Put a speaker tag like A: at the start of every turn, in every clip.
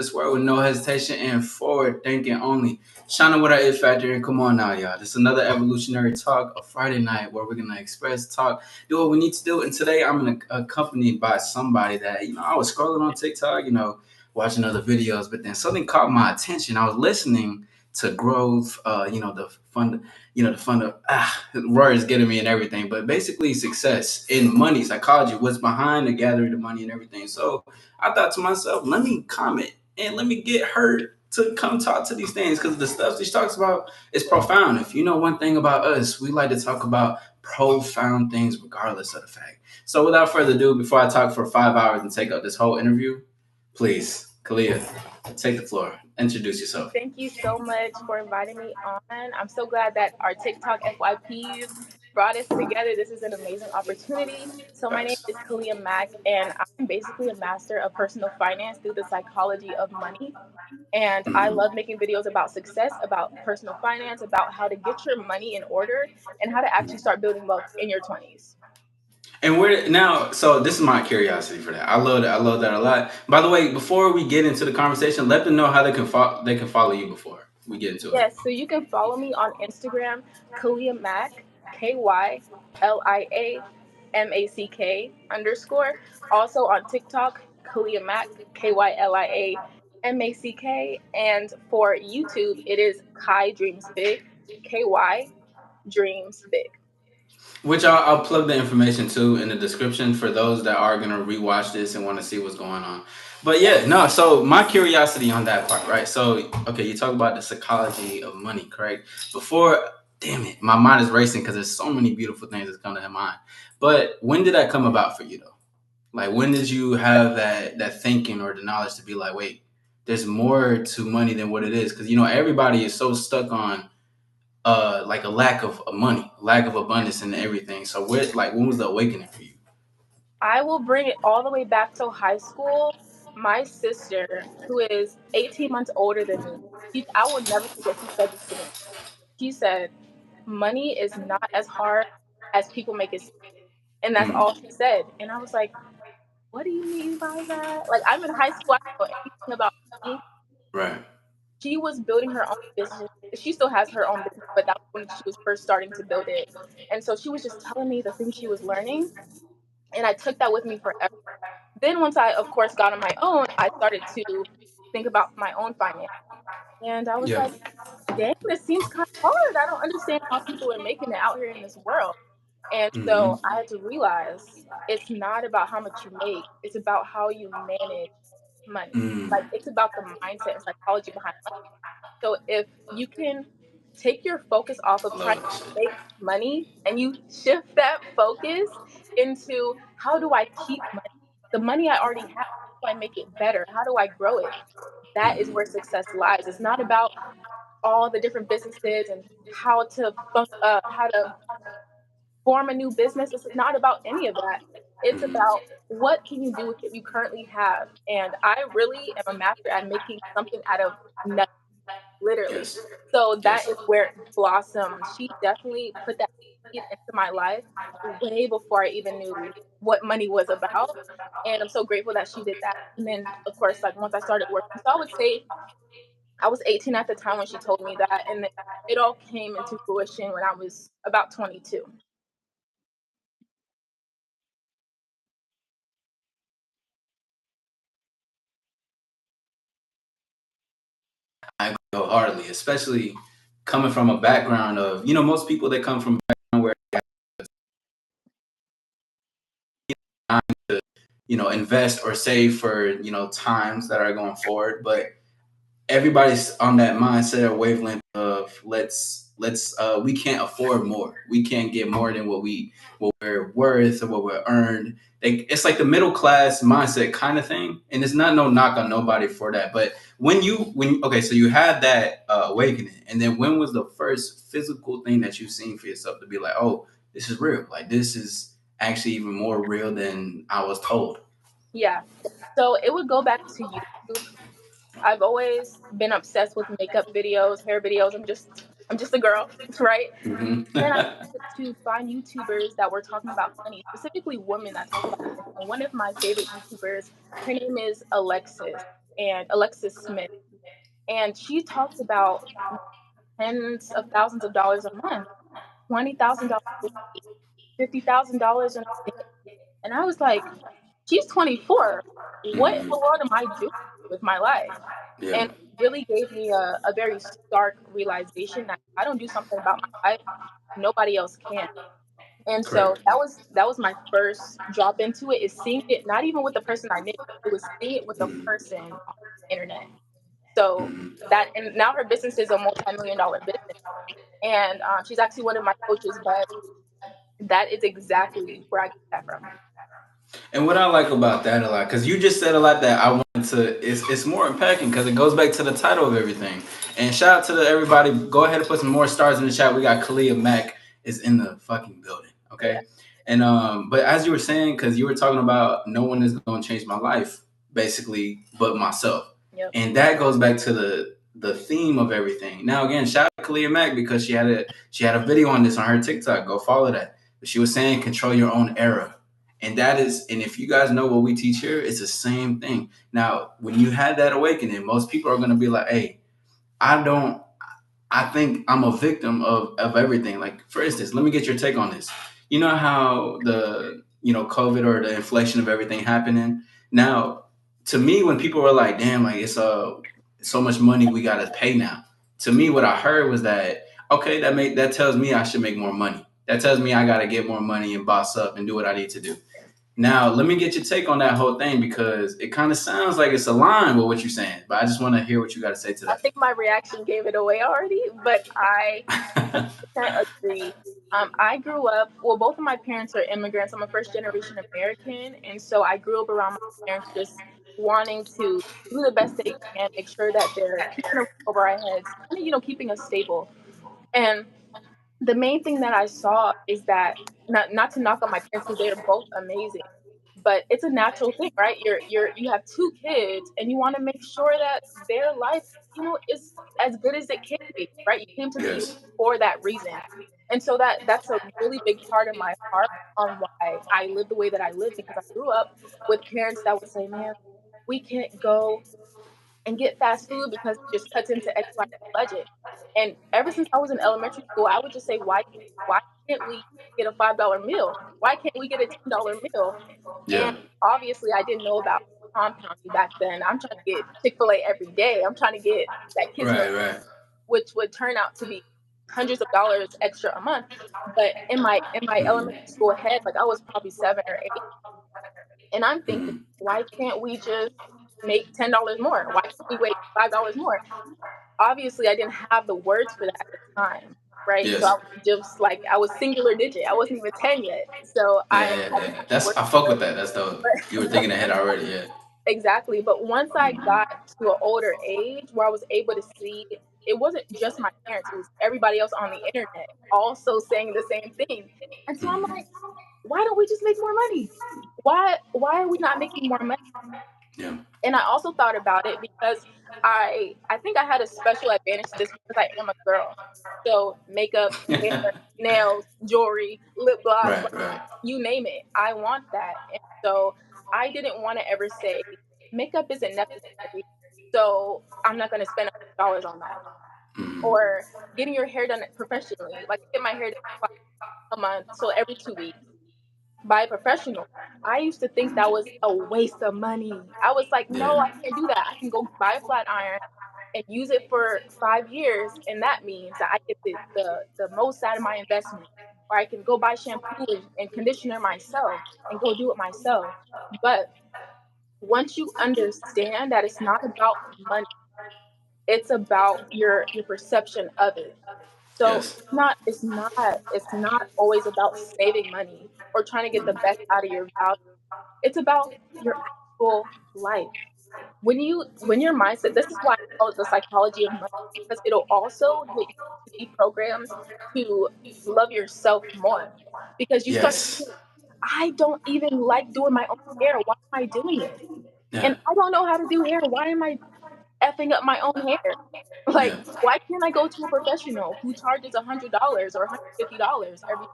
A: this world with no hesitation and forward thinking only. Shining with our it factor. And come on now, y'all. This is another evolutionary talk, a Friday night where we're gonna express, talk, do what we need to do. And today I'm accompanied by somebody that I was scrolling on TikTok, watching other videos, but then something caught my attention. I was listening to growth, the fun of Roy is getting me and everything, but basically success in money, psychology, what's behind the gathering of money and everything. So I thought to myself, let me comment and let me get her to come talk to these things because the stuff she talks about is profound. If you know one thing about us, we like to talk about profound things regardless of the fact. So without further ado, before I talk for 5 hours and take up this whole interview, please, Kalia, take the floor. Introduce yourself.
B: Thank you so much for inviting me on. I'm so glad that our TikTok FYPs brought us together. This is an amazing opportunity. So, my name
A: Facts.
B: is Kalia Mack, and I'm basically a master of personal finance through the psychology of money. And I
A: Mhm.
B: love making videos about success, about personal finance, about how to get your money in order, and how to actually start building wealth in your 20s.
A: And where now? So this is my curiosity for that. I love that. I love that a lot. By the way, before we get into the conversation, let them know how they can follow you before we get into it.
B: Yes, so you can follow me on Instagram, Kalia Mack, KYLIAMACK _. Also on TikTok, Kalia Mack, KYLIAMACK. And for YouTube, it is Kai Dreams Big, KY Dreams Big.
A: Which I'll plug the information too in the description for those that are gonna rewatch this and want to see what's going on. But yeah, no. So my curiosity on that part, right? So okay, you talk about the psychology of money, correct? Before, damn it, my mind is racing because there's so many beautiful things that's come to mind. But when did that come about for you though? Like when did you have that thinking or the knowledge to be like, wait, there's more to money than what it is? Because everybody is so stuck on like a lack of money, lack of abundance and everything. So when was the awakening for you?
B: I will bring it all the way back to high school. My sister, who is 18 months older than me, I will never forget she said this to me. She said, money is not as hard as people make it seem. And that's
A: Mm,
B: all she said. And I was like, what do you mean by that? Like, I'm in high school. I don't know anything about money.
A: right.
B: She was building her own business. She still has her own business, but that was when she was first starting to build it. And so she was just telling me the things she was learning. And I took that with me forever. Then once I, of course, got on my own, I started to think about my own finance. And I was
A: Yeah.
B: like, dang, this seems kind of hard. I don't understand how people are making it out here in this world. And
A: Hmm.
B: so I had to realize it's not about how much you make, it's about how you manage money.
A: Mm.
B: Like it's about the mindset and psychology behind money. So if you can take your focus off of trying
A: Love that
B: to
A: shit.
B: make money and you shift that focus into how do I keep money? The money I already have, how do I make it better? How do I grow it? That is where success lies. It's not about all the different businesses and how to form a new business. It's not about any of that. It's
A: Hmm.
B: about what can you do with what you currently have. And I really am a master at making something out of nothing, literally.
A: Yes.
B: So that
A: Yes.
B: is where it blossomed. She definitely put that seed into my life way before I even knew what money was about. And I'm so grateful that she did that. And then, of course, like once I started working, so I would say I was 18 at the time when she told me that. And then it all came into fruition when I was about 22.
A: I agree wholeheartedly, especially coming from a background of most people that come from a background where invest or save for times that are going forward, but everybody's on that mindset or wavelength of let's we can't afford more. We can't get more than what we're worth or what we're earned. It's like the middle class mindset kind of thing, and it's not no knock on nobody for that. But when okay, so you had that awakening, and then when was the first physical thing that you've seen for yourself to be like, oh, this is real. Like this is actually even more real than I was told.
B: Yeah. So it would go back to YouTube. I've always been obsessed with makeup videos, hair videos. I'm just a girl, right?
A: Hmm.
B: Then I started to find YouTubers that were talking about money, specifically women that talk about money. And one of my favorite YouTubers, her name is Alexis. and Alexis Smith, and she talked about tens of thousands of dollars a month, $20,000 a week, $50,000 in a day. And I was like, she's 24. What in the world am I doing with my life?
A: Yeah.
B: And it really gave me a very stark realization that if I don't do something about my life, nobody else can. And so
A: Correct.
B: that was my first drop into it, is seeing it not even with the person I knew. It was seeing it with a person on the internet. So that, and now her business is a multi-million dollar business, and she's actually one of my coaches. But that is exactly where I get that from.
A: And what I like about that a lot, because you just said a lot that I wanted to, it's more impacting because it goes back to the title of everything. And shout out to everybody. Go ahead and put some more stars in the chat. We got Kalia Mack is in the fucking building.
B: Yeah.
A: Okay. And but as you were saying, because you were talking about no one is going to change my life, basically, but myself.
B: Yep.
A: And that goes back to the theme of everything. Now again, shout out to Kalia Mack because she had a video on this on her TikTok. Go follow that. But she was saying control your own era. And if you guys know what we teach here, it's the same thing. Now, when you had that awakening, most people are going to be like, hey, I don't, I think I'm a victim of everything. Like, for instance, let me get your take on this. You know how COVID or the inflation of everything happening? Now, to me, when people were like, damn, like it's so much money we got to pay now. To me, what I heard was that, okay, that tells me I should make more money. That tells me I got to get more money and boss up and do what I need to do. Now, let me get your take on that whole thing because it kind of sounds like it's aligned with what you're saying, but I just want to hear what you got to say to
B: I think my reaction gave it away already, but I
A: that.
B: 100% agree. I grew up, well, both of my parents are immigrants. I'm a first generation American. And so I grew up around my parents just wanting to do the best they can, make sure that they're keeping a roof over our heads, kind of, keeping us stable. And the main thing that I saw is that, not to knock on my parents because they are both amazing, but it's a natural thing, right? You have two kids and you want to make sure that their life, is as good as it can be, right? You came to the US
A: Yes.
B: for that reason. And so that's a really big part of my heart on why I live the way that I live, because I grew up with parents that would say, man, we can't go and get fast food because it just cuts into XY budget. And ever since I was in elementary school, I would just say, why can't we get a $5 meal? Why can't we get a $10 meal? And
A: Yeah.
B: obviously, I didn't know about compounding back then. I'm trying to get Chick-fil-A every day. I'm trying to get that kids meal,
A: Right. Right.
B: which would turn out to be hundreds of dollars extra a month. But in my elementary school head, like I was probably 7 or 8, and I'm thinking, why can't we just make $10 more? Why can't we wait $5 more? Obviously, I didn't have the words for that at the time, right? So I
A: Yes.
B: was just like, I was singular digit. I wasn't even 10 yet. So
A: Yeah.
B: I
A: Yeah.
B: didn't
A: Yeah.
B: have the
A: That's
B: words
A: I fuck
B: for
A: with
B: it.
A: that. That's dope.
B: But
A: You were thinking ahead already. Yeah.
B: exactly. But once I got to an older age where I was able to see, it wasn't just my parents, it was everybody else on the internet also saying the same thing. And so I'm like, why don't we just make more money? Why are we not making more money?
A: Yeah.
B: And I also thought about it because I think I had a special advantage to this because I am a girl. So makeup, hair, nails, jewelry, lip gloss,
A: Right.
B: like
A: Right.
B: you name it, I want that. And so I didn't want to ever say makeup isn't necessary, so I'm not going to spend $100 on that. Or getting your hair done professionally, like I get my hair done twice a month, so every 2 weeks by a professional. I used to think that was a waste of money. I was like, no,
A: Yeah.
B: I can't do that. I can go buy a flat iron and use it for 5 years, and that means that I get the most out of my investment. Or I can go buy shampoo and conditioner myself and go do it myself. But once you understand that it's not about money, it's about your perception of it. So
A: Yes.
B: it's not always about saving money or trying to get the best out of your value. It's about your actual life. When your mindset, this is why I call it the psychology of money, because it'll also get you to be programmed to love yourself more. Because you start to
A: Yes.
B: think, I don't even like doing my own hair. Why am I doing it?
A: Yeah.
B: And I don't know how to do hair. Why am I effing up my own hair? Like,
A: Yeah.
B: why can't I go to a professional who charges $100 or $150 every,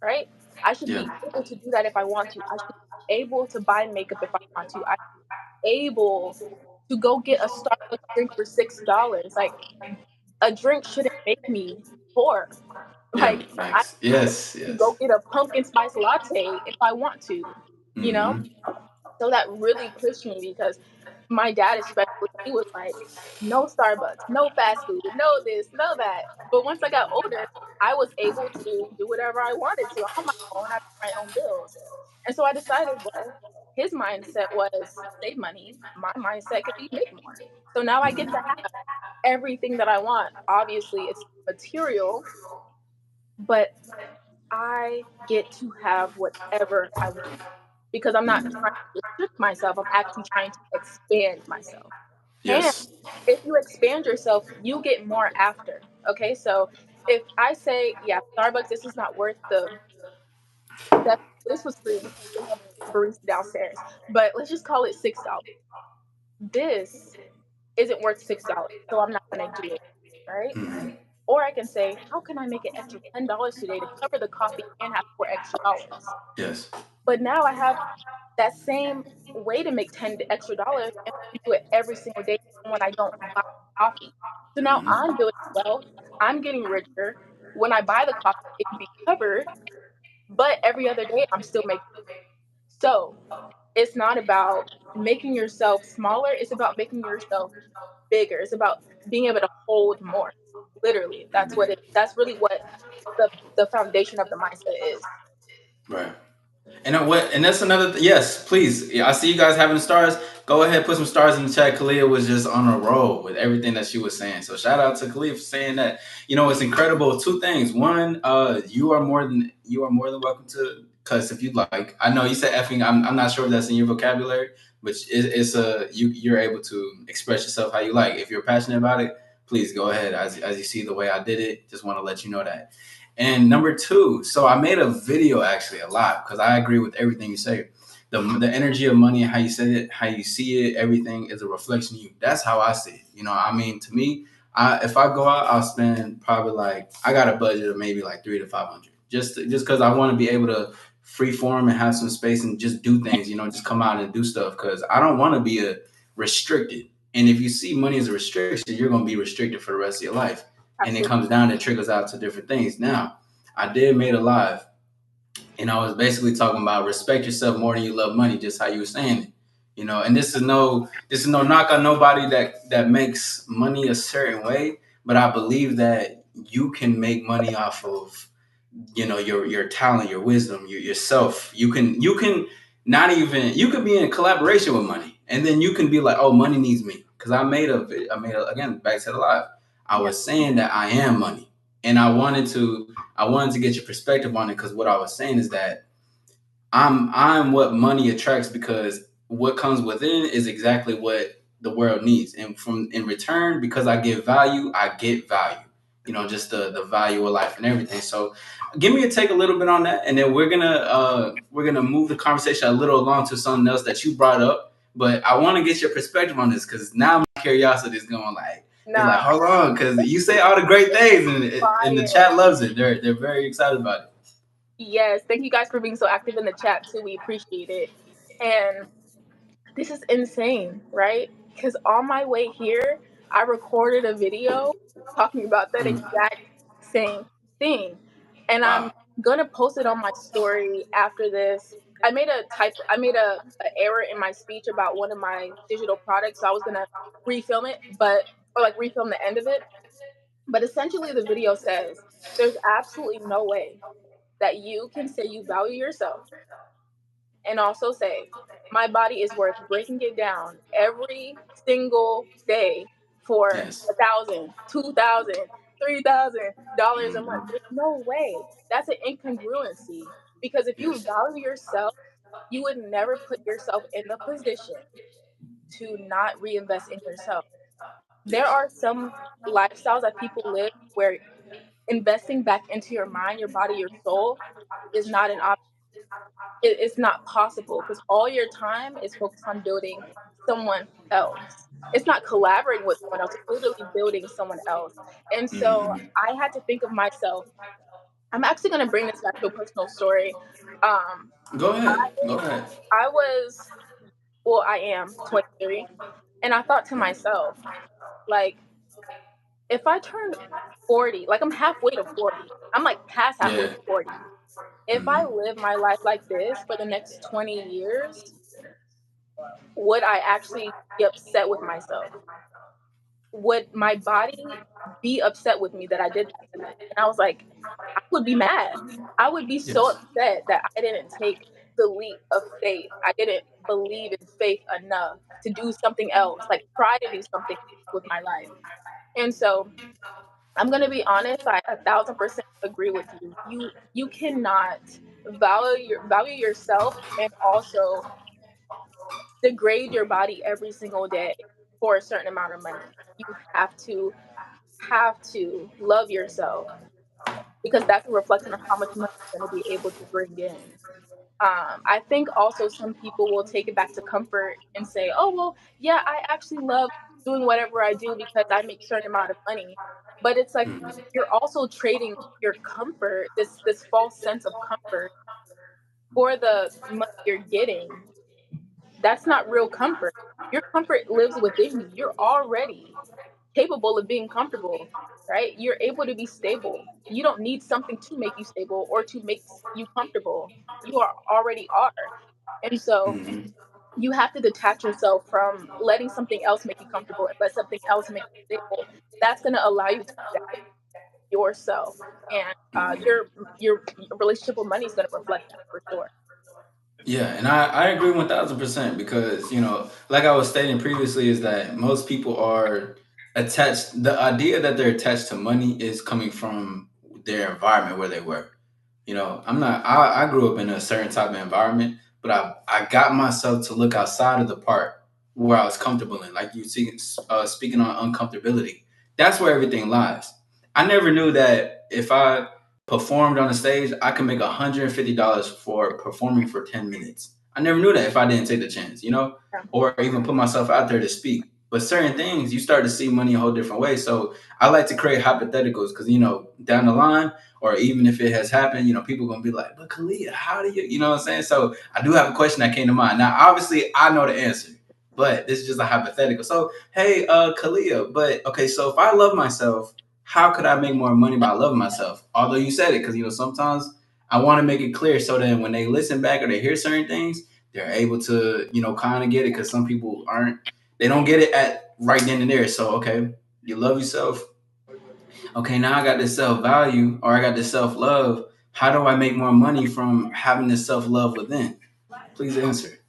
B: right? I should
A: Yeah.
B: be able to do that if I want to. I should be able to buy makeup if I want to. I should be able to go get a Starbucks drink for $6. Like, a drink shouldn't make me poor.
A: Yeah,
B: Like, I
A: thanks. Yes,
B: to go
A: yes.
B: get a pumpkin spice latte if I want to, you know?
A: Mm-hmm.
B: So that really pushed me because my dad, especially, he was like, no Starbucks, no fast food, no this, no that. But once I got older, I was able to do whatever I wanted to on my own. I paid my own bills. And so I decided, well, his mindset was save money. My mindset could be make more. So now I get to have everything that I want. Obviously, it's material, but I get to have whatever I want because I'm not trying to restrict myself. I'm actually trying to expand myself. And
A: Yes.
B: if you expand yourself, you get more after. Okay, so if I say, yeah, Starbucks, this is not worth the that this was free because they have a barista downstairs, but let's just call it $6. This isn't worth $6, so I'm not gonna do it, right?
A: Mm-hmm.
B: Or I can say, how can I make an extra $10 today to cover the coffee and have $4 extra?
A: Yes.
B: But now I have that same way to make 10 extra dollars and I can do it every single day when I don't buy coffee. So now
A: Mm-hmm.
B: I'm doing well. I'm getting richer. When I buy the coffee, it can be covered, but every other day I'm still making. So it's not about making yourself smaller, it's about making yourself bigger. It's about being able to hold more. Literally. That's really what the foundation of the mindset is.
A: Right. And what? And that's another. Yes, please. Yeah, I see you guys having stars. Go ahead, put some stars in the chat. Kalia was just on a roll with everything that she was saying. So shout out to Kalia for saying that. You know, it's incredible. Two things. One, you are more than welcome to cuss if you'd like. I know you said effing. I'm not sure if that's in your vocabulary, but it's a you're able to express yourself how you like. If you're passionate about it, please go ahead. As you see the way I did it, just want to let you know that. And number two, so I made a video actually a lot because I agree with everything you say. The energy of money and how you say it, how you see it, everything is a reflection of you. That's how I see it. You know, I mean, to me, if I go out, I'll spend probably like I got a budget of maybe like 300 to 500, just because I want to be able to free form and have some space and just do things. You know, just come out and do stuff because I don't want to be a restricted. And if you see money as a restriction, you're going to be restricted for the rest of your life. And it
B: Absolutely.
A: comes down, it trickles out to different things. Now, I did made a live, and I was basically talking about respect yourself more than you love money, just how you were saying it. You know, and this is no knock on nobody that makes money a certain way, but I believe that you can make money off of your talent, your wisdom, yourself. You can not even you could be in collaboration with money, and then you can be like, oh, money needs me. Because I made a again back to the live. I
B: Yeah.
A: was saying that I am money, and I wanted to get your perspective on it because what I was saying is that I'm what money attracts because what comes within is exactly what the world needs. And from in return, because I give value, I get value. You know, just the value of life and everything. So give me a take a little bit on that, and then we're gonna move the conversation a little along to something else that you brought up. But I want to get your perspective on this because now my curiosity is going like they're like,
B: Nah,
A: hold on, because you say all the great things, and the
B: fire.
A: chat loves it. They're very excited about it.
B: Yes. Thank you guys for being so active in the chat too. We appreciate it. And this is insane, right? Because on my way here, I recorded a video talking about that
A: Mm.
B: exact same thing. And I'm
A: Wow.
B: gonna post it on my story after this. I made a error in my speech about one of my digital products, so I was gonna refilm it, or like refilm the end of it. But essentially the video says there's absolutely no way that you can say you value yourself and also say, my body is worth breaking it down every single day for
A: Yes.
B: 1,000, 2,000, $3,000 a month.
A: Mhm.
B: There's no way. That's an incongruency. Because if you
A: Yes.
B: value yourself, you would never put yourself in the position to not reinvest in yourself. There
A: Yes.
B: are some lifestyles that people live where investing back into your mind, your body, your soul is not an option. It's not possible because all your time is focused on building someone else. It's not collaborating with someone else, it's literally building someone else. And so
A: Mhm.
B: I had to think of myself. I'm actually going to bring this back to a personal story. Um,
A: Go ahead. Go ahead.
B: I was, well, I am 23. And I thought to myself, like, if I turn 40, like I'm halfway to 40, I'm like past halfway
A: Yeah.
B: to 40. If I
A: Mm-hmm.
B: live my life like this for the next 20 years, would I actually be upset with myself? Would my body be upset with me that I did that to me? And I was like, I would be mad. I would be so
A: Yes.
B: upset that I didn't take the leap of faith. I didn't believe in faith enough to do something else, like try to do something with my life. And so I'm gonna be honest, I 1,000% agree with you. You cannot value yourself and also degrade your body every single day for a certain amount of money. You have to love yourself because that's a reflection of how much money you're going to be able to bring in. I think also some people will take it back to comfort and say, "Oh well, yeah, I actually love doing whatever I do because I make a certain amount of money." But it's like
A: Mm-hmm.
B: you're also trading your comfort, this false sense of comfort, for the money you're getting. That's not real comfort. Your comfort lives within you. You're already capable of being comfortable, right? You're able to be stable. You don't need something to make you stable or to make you comfortable. You are already are. And so
A: Mm-hmm.
B: you have to detach yourself from letting something else make you comfortable and let something else make you stable. That's going to allow you to value yourself. And your relationship with money is going to reflect that for sure.
A: Yeah, and I agree 1000% because, like I was stating previously, is that most people are attached. The idea that they're attached to money is coming from their environment where they were. I grew up in a certain type of environment, but I got myself to look outside of the part where I was comfortable in. Like you see, speaking on uncomfortability, that's where everything lies. I never knew that if I performed on a stage, I could make $150 for performing for 10 minutes. I never knew that if I didn't take the chance,
B: Yeah.
A: or even put myself out there to speak. But certain things, you start to see money a whole different way. So I like to create hypotheticals because, down the line, or even if it has happened, people gonna be like, "But Kalia, how do you know what I'm saying?" So I do have a question that came to mind. Now, obviously, I know the answer, but this is just a hypothetical. So, hey, Kalia, but okay, so if I love myself, how could I make more money by loving myself? Although you said it, because sometimes I want to make it clear so that when they listen back or they hear certain things, they're able to, kind of get it. Because some people aren't, they don't get it at right then and there. So, okay, you love yourself, okay, now I got this self value or I got this self love. How do I make more money from having this self love within? Please answer.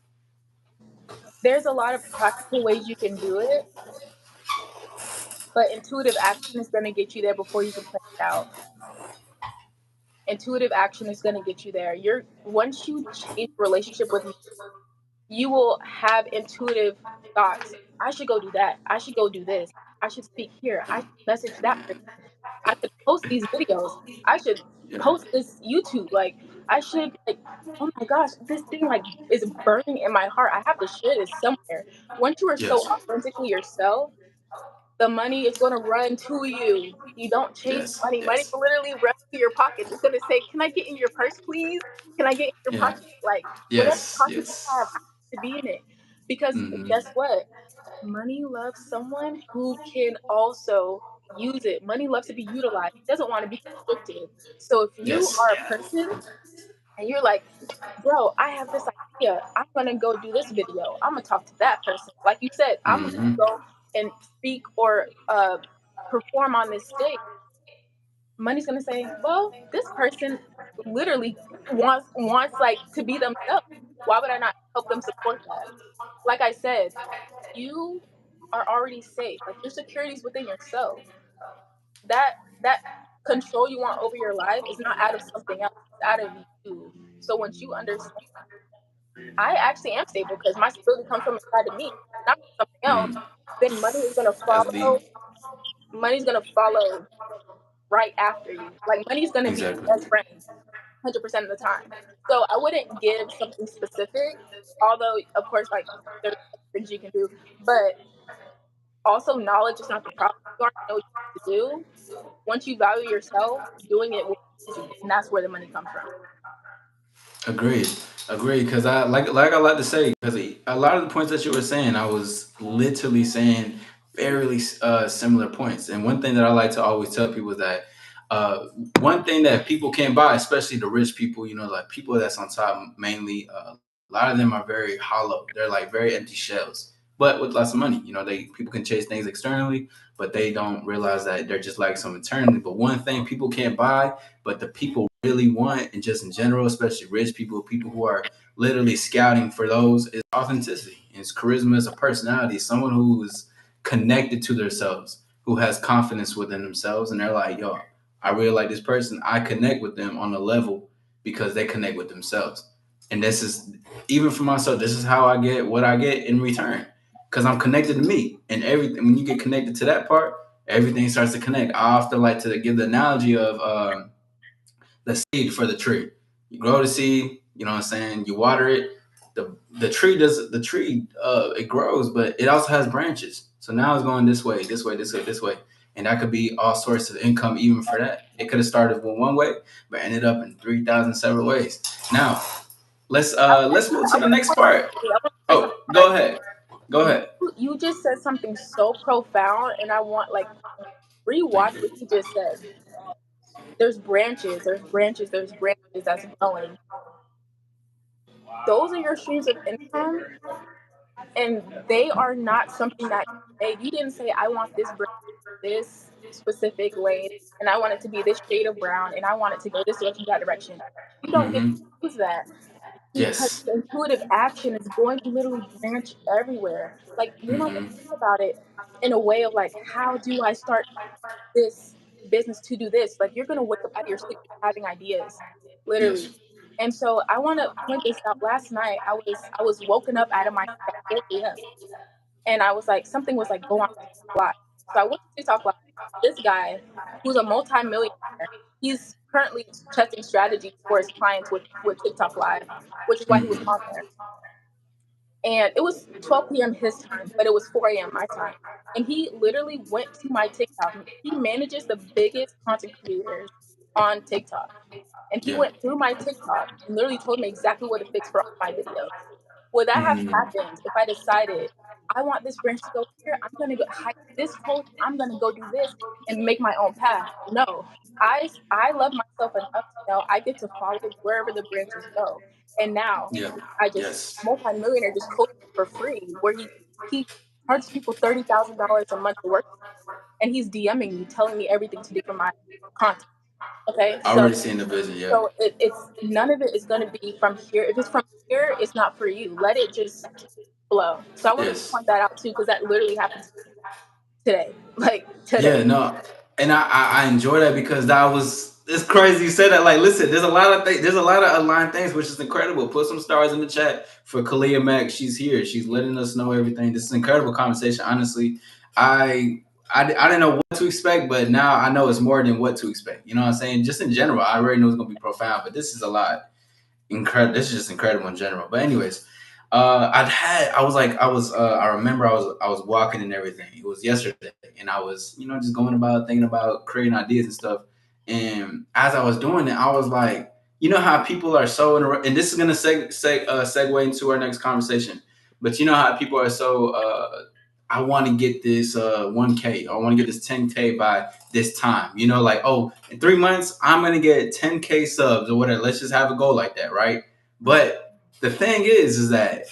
B: There's a lot of practical ways you can do it, but intuitive action is going to get you there before you can plan it out. Intuitive action is going to get you there. You're Once you change your relationship with money, you will have intuitive thoughts. I should go do that. I should go do this. I should speak here. I should message that person. I should post these videos. I should
A: Yeah.
B: post this YouTube. Like I should like oh my gosh, this thing like is burning in my heart. I have to share this somewhere. Once you are so
A: Yes.
B: authentically yourself, the money is going to run to you. You don't chase
A: Yes.
B: money. Money
A: Yes.
B: will literally run to your pockets. It's going to say, "Can I get in your purse, please? Can I get in your
A: Yeah.
B: pocket?" Like whatever
A: Yes.
B: pocket you
A: Yes.
B: have, I have to be in it. Because
A: Mm-hmm.
B: guess what? Money loves someone who can also use it. Money loves to be utilized. It doesn't want to be restricted. So if you
A: Yes.
B: are a person and you're like, "Bro, I have this idea. I'm gonna go do this video. I'm gonna talk to that person." Like you said, I'm gonna
A: Mm-hmm.
B: go and speak or perform on this stage. Money's gonna say, "Well, this person literally wants like to be themselves. Why would I not help them support that?" Like I said, you are already safe. Like your security is within yourself. That control you want over your life is not out of something else. It's out of you. So once you understand, I actually am stable because my stability comes from inside of me, not from something else.
A: Mm.
B: Then money is gonna
A: That's deep.
B: follow. Money's gonna follow right after you. Like money's gonna be
A: Exactly.
B: your best friend 100% of the time. So I wouldn't give something specific, although of course like there's things you can do, but also knowledge is not the problem. You already know what you need to do. Once you value yourself, doing it will be easy, and that's where the money comes from.
A: Agreed. Agreed. Because I like to say, because a lot of the points that you were saying, I was literally saying fairly similar points. And one thing that I like to always tell people is that uh, one thing that people can't buy, especially the rich people, you know, like people that's on top mainly, a lot of them are very hollow. They're like very empty shells, but with lots of money. You know, they people can chase things externally, but they don't realize that they're just like some internally. But one thing people can't buy, but the people really want, and just in general, especially rich people, people who are literally scouting for those, is authenticity. It's charisma as a personality, someone who is connected to themselves, who has confidence within themselves, and they're like, yo, I really like this person. I connect with them on a level because they connect with themselves. And this is even for myself, this is how I get what I get in return. Because I'm connected to me. And everything when you get connected to that part, everything starts to connect. I often like to give the analogy of the seed for the tree. You grow the seed, you know what I'm saying? You water it. The tree it grows, but it also has branches. So now it's going this way, this way, this way, this way. And that could be all sorts of income even for that. It could have started with one way, but ended up in 3,000 separate ways. Now, let's move
B: I
A: to the
B: want to
A: next
B: point.
A: part.
B: I want to say something.
A: Oh, go ahead. Go
B: You
A: ahead.
B: you just said something so profound, and I want like rewatch
A: Thank you.
B: what you just said. There's branches, there's branches, there's branches that's growing. Those are your streams of income, and they are not something that you made. You didn't say, I want this branch this specific lane, and I want it to be this shade of brown, and I want it to go this direction, that direction. You don't get to
A: Mm-hmm.
B: use that because
A: Yes.
B: the intuitive action is going to literally branch everywhere. Like you're not going to
A: Mm-hmm.
B: think about it in a way of like, how do I start this business to do this? Like you're going to wake up out of your sleep having ideas, literally.
A: Yes.
B: And so I want to point this out. Last night I was woken up out of my sleep at 4 a.m. and I was like, something was like, go on TikTok Live. So I went to TikTok Live. This guy, who's a multi-millionaire, he's currently testing strategies for his clients with TikTok Live, which is why he was
A: Mm-hmm.
B: on there. And it was 12 p.m. his time, but it was 4 a.m. my time. And he literally went to my TikTok. He manages the biggest content creators on TikTok. And he
A: Yeah.
B: went through my TikTok and literally told me exactly what to fix for all my videos. Would that have
A: Mm-hmm.
B: happened if I decided I want this branch to go here? I'm gonna go hike this coast. I'm gonna go do this and make my own path. No, I love myself enough to know I get to follow wherever the branches go. And now
A: Yeah.
B: I just
A: Yes.
B: multimillionaire just coaching for free, where he charges people $30,000 a month to work, and he's DMing me, telling me everything to do for my content. Okay, so
A: Already seeing the vision. Yeah.
B: so it's none of it is going to be from here. If it's from here, it's not for you. Let it just flow. So I wanted to
A: Yes.
B: point that out too, because that literally happened today, like
A: Yeah,
B: today.
A: no, and I enjoy that because that was it's crazy you said that. Like, listen, there's a lot of there's a lot of aligned things, which is incredible. Put some stars in the chat for Kalia Mack. She's here. She's letting us know everything. This is an incredible conversation. Honestly, I I didn't know what to expect, but now I know it's more than what to expect. You know what I'm saying? Just in general, I already knew it was gonna be profound, but this is a lot incredible. This is just incredible in general. But anyways, I remember I was walking and everything. It was yesterday, and I was just going about thinking about creating ideas and stuff. And as I was doing it, I was like, you know how people are so and this is gonna segue into our next conversation. But you know how people are so I want to get this 1K. I want to get this 10K by this time. You know, like, oh, in 3 months, I'm going to get 10K subs or whatever. Let's just have a goal like that, right? But the thing is that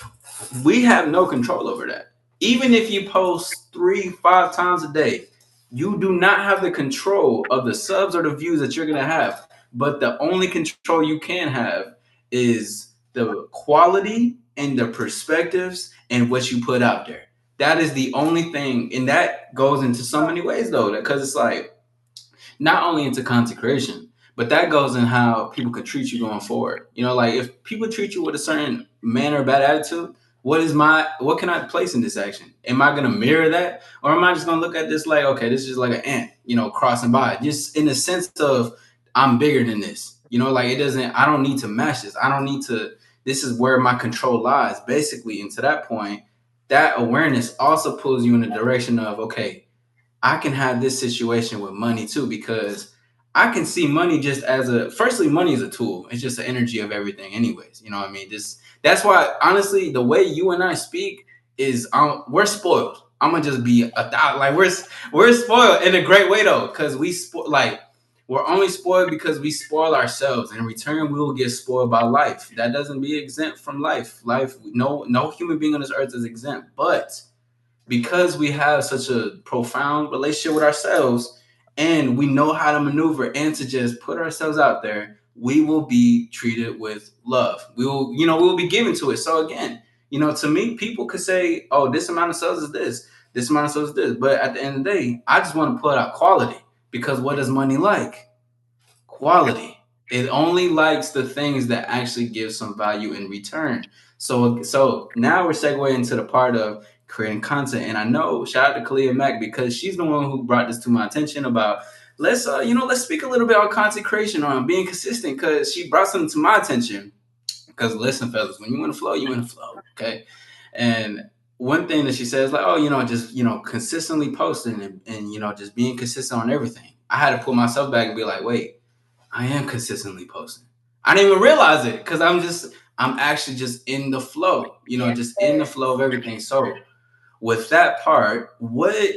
A: we have no control over that. Even if you post 3, 5 times a day, you do not have the control of the subs or the views that you're going to have. But the only control you can have is the quality and the perspectives and what you put out there. That is the only thing, and that goes into so many ways though, because it's like not only into content creation, but that goes in how people could treat you going forward. You know, like if people treat you with a certain manner, bad attitude, what can I place in this action? Am I gonna mirror that, or am I just gonna look at this like, okay, this is just like an ant, crossing by, just in the sense of I'm bigger than this. Like it doesn't. I don't need to match this. I don't need to. This is where my control lies, basically. And to that point, that awareness also pulls you in the direction of, okay, I can have this situation with money too, because I can see money just as firstly, money is a tool. It's just the energy of everything, anyways. You know what I mean? That's why, honestly, the way you and I speak is, we're spoiled. I'm gonna just be like we're spoiled in a great way though, because we're only spoiled because we spoil ourselves. In return, we will get spoiled by life. That doesn't be exempt from life. Life, no human being on this earth is exempt, but because we have such a profound relationship with ourselves and we know how to maneuver and to just put ourselves out there, we will be treated with love. We will be given to it. So again, to me, people could say, oh, this amount of sales is this amount of sales is this. But at the end of the day, I just want to put out quality, because what does money like? Quality. It only likes the things that actually give some value in return. So now we're segueing into the part of creating content. And I know, shout out to Kalia Mack, because she's the one who brought this to my attention about, let's speak a little bit on content creation, on being consistent, because she brought something to my attention. Because listen, fellas, when you in the flow, you in the flow. Okay. And one thing that she says, like, oh, just consistently posting, and just being consistent on everything. I had to pull myself back and be like, wait, I am consistently posting. I didn't even realize it, because I'm actually just in the flow,
B: Yeah.
A: just in the flow of everything. So with that part, what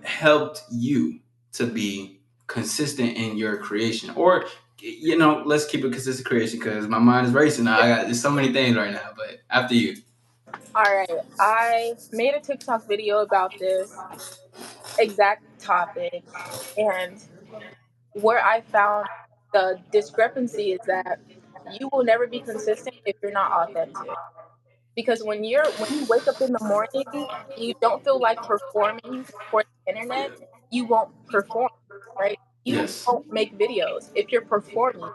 A: helped you to be consistent in your creation? Or, let's keep it consistent creation, because my mind is racing now. There's so many things right now, but after you.
B: All right. I made a TikTok video about this exact topic, and where I found the discrepancy is that you will never be consistent if you're not authentic. Because when you wake up in the morning and you don't feel like performing for the internet, you won't perform, right? You
A: Yes.
B: won't make videos if you're performing,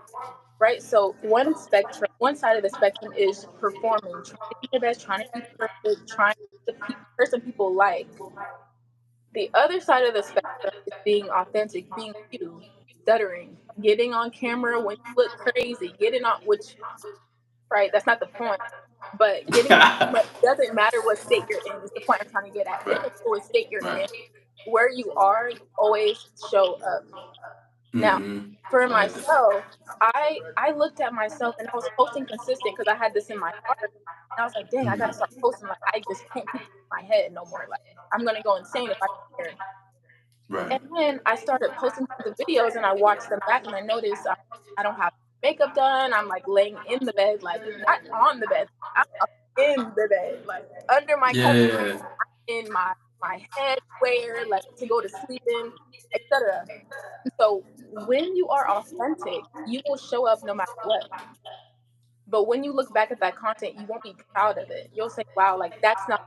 B: right? So one side of the spectrum is performing, trying to be the best, trying to be perfect, trying to be the person people like. The other side of the spectrum is being authentic, being you, stuttering, getting on camera when you look crazy, getting on, which, right, that's not the point, but getting on camera, it doesn't matter what state you're in, is the point I'm trying to get at. It
A: Right.
B: doesn't matter what state you're in.
A: Right.
B: Where you are, you always show up. Now,
A: Mm-hmm.
B: for
A: Oh yeah.
B: myself, I looked at myself and I was posting consistent because I had this in my heart. And I was like, dang, I gotta start posting. Like, I just can't keep it in my head no more. Like, I'm gonna go insane if I keep here.
A: Right.
B: And then I started posting tons of videos and I watched them back and I noticed I don't have makeup done. I'm like laying in the bed, like not on the bed. I'm up in the bed, like under my cover,
A: Yeah.
B: in my head wear, like to go to sleep in, etc. So when you are authentic, you will show up no matter what. But when you look back at that content, you won't be proud of it. You'll say, wow, like that's not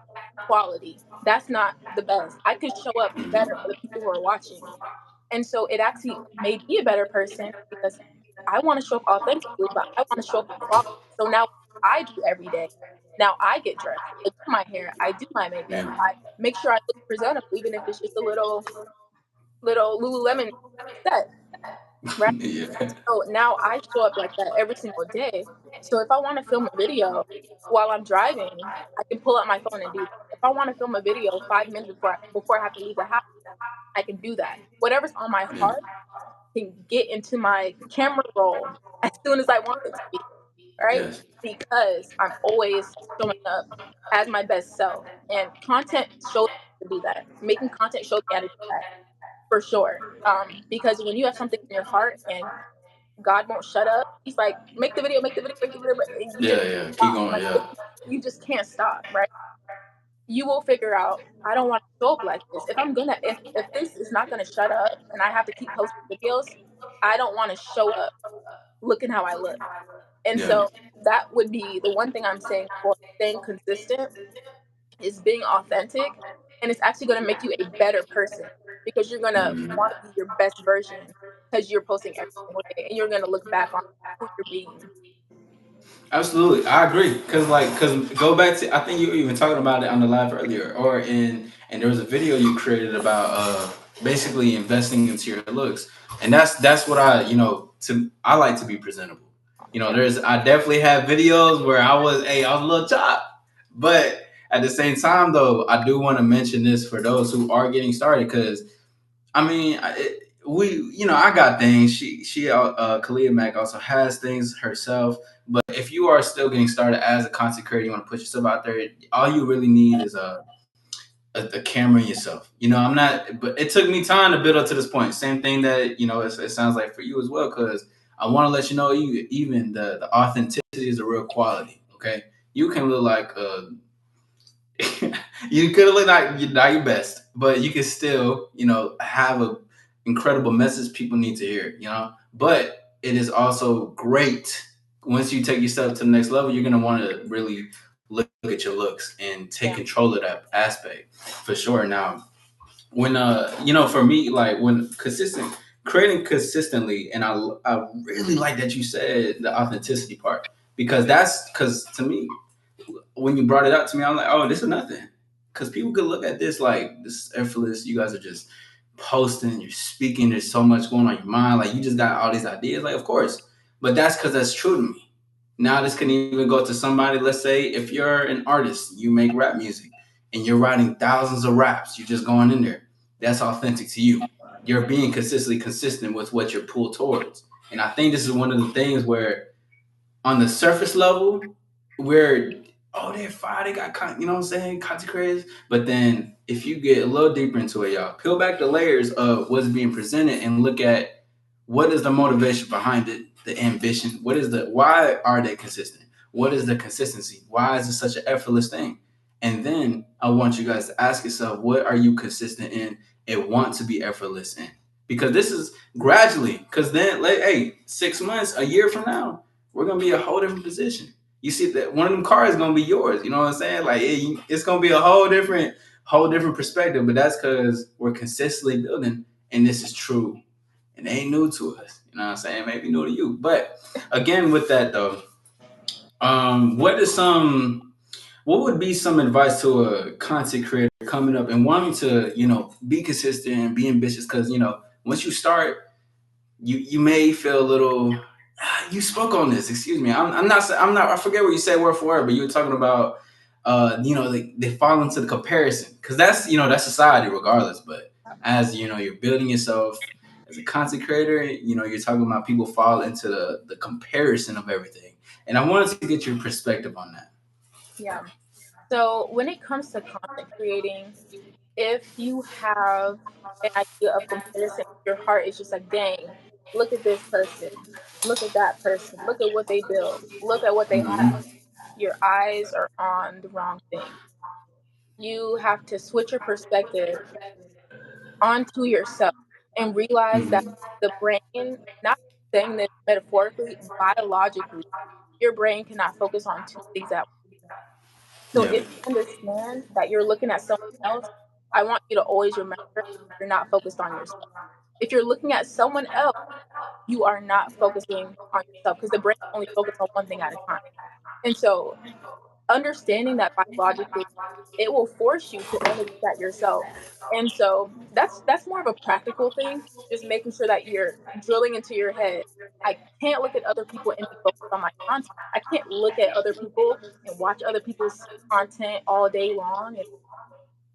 B: quality. That's not the best. I could show up better for the people who are watching. And so it actually made me a better person because I want to show up authentically, but I want to show up with quality. So now I do every day. Now I get dressed. I do my hair. I do my makeup.
A: Yeah.
B: I make sure I look presentable, even if it's just a little Lululemon set, right?
A: Yeah.
B: So now I show up like that every single day. So if I want to film a video while I'm driving, I can pull out my phone and do that. If I want to film a video 5 minutes before I have to leave the house, I can do that. Whatever's on my
A: Yeah.
B: heart can get into my camera roll as soon as I want it to be, right?
A: Yes.
B: Because I'm always showing up as my best self. And content shows me to do that. Making content shows me how to do that for sure. Because when you have something in your heart and God won't shut up, He's like, make the video, make the video, make the video, and you
A: Yeah.
B: just
A: Yeah. Keep
B: stop.
A: going.
B: Like
A: Yeah.
B: you just can't stop, right? You will figure out I don't want to show up like this. If this is not gonna shut up and I have to keep posting videos, I don't want to show up looking how I look. And
A: Yeah.
B: so that would be the one thing I'm saying for staying consistent is being authentic, and it's actually gonna make you a better person because you're gonna
A: Mhm.
B: want to be your best version because you're posting every single day and you're gonna look back on who you're being.
A: Absolutely, I agree. Cause go back to, I think you were even talking about it on the live earlier, or and there was a video you created about basically investing into your looks, and that's what I like to be presentable. I definitely have videos where I was a little chopped, but at the same time though, I do want to mention this for those who are getting started, because I mean, I got things. Kalia Mack also has things herself. But if you are still getting started as a content creator, you want to put yourself out there. All you really need is a camera and yourself. I'm not, but it took me time to build up to this point. Same thing that it sounds like for you as well, because I want to let you know, even the authenticity is a real quality. Okay, you can look like you could look like you're not your best, but you can still have a incredible message people need to hear. But it is also great once you take yourself to the next level. You're gonna want to really look at your looks and take
B: Yeah.
A: control of that aspect for sure. Now, when for me, like when creating consistently, and I really like that you said the authenticity part, because to me, when you brought it up to me, I'm like, oh, this is nothing. Because people could look at this like this is effortless. You guys are just posting, you're speaking. There's so much going on your mind. Like you just got all these ideas. Like, of course, but that's because that's true to me. Now this can even go to somebody. Let's say if you're an artist, you make rap music, and you're writing thousands of raps. You're just going in there. That's authentic to you. You're being consistently consistent with what you're pulled towards. And I think this is one of the things where on the surface level, we're they're fine, they got you know what I'm saying, content creators. But then if you get a little deeper into it, y'all, peel back the layers of what's being presented and look at what is the motivation behind it, the ambition. Why are they consistent? What is the consistency? Why is it such an effortless thing? And then I want you guys to ask yourself, what are you consistent in and want to be effortless in? Because this is gradually, because then, like, hey, 6 months, a year from now, we're gonna be a whole different position. You see that one of them cars is gonna be yours. You know what I'm saying? Like it's gonna be a whole different perspective. But that's because we're consistently building, and this is true, and it ain't new to us. You know what I'm saying? Maybe new to you, but again, with that though, what would be some advice to a content creator coming up and wanting to be consistent and be ambitious? Because once you start, you may feel a little. You spoke on this. Excuse me. I'm not. I forget what you said word for word, but you were talking about. They fall into the comparison because that's society regardless. But as you're building yourself as a content creator, you're talking about people fall into the comparison of everything. And I wanted to get your perspective on that.
B: Yeah. So when it comes to content creating, if you have an idea of comparison, your heart is just like, dang, look at this person, look at that person, look at what they build, look at what they have.
A: Mm-hmm.
B: Your eyes are on the wrong thing. You have to switch your perspective onto yourself and realize that
A: Mm-hmm.
B: the brain, not saying this metaphorically, biologically, your brain cannot focus on two things at once. So
A: Yeah.
B: if you understand that you're looking at someone else, I want you to always remember you're not focused on yourself. If you're looking at someone else, you are not focusing on yourself because the brain only focuses on one thing at a time. And so understanding that biologically, it will force you to only look at yourself. And so that's more of a practical thing, just making sure that you're drilling into your head. I can't look at other people and be focused on my content. I can't look at other people and watch other people's content all day long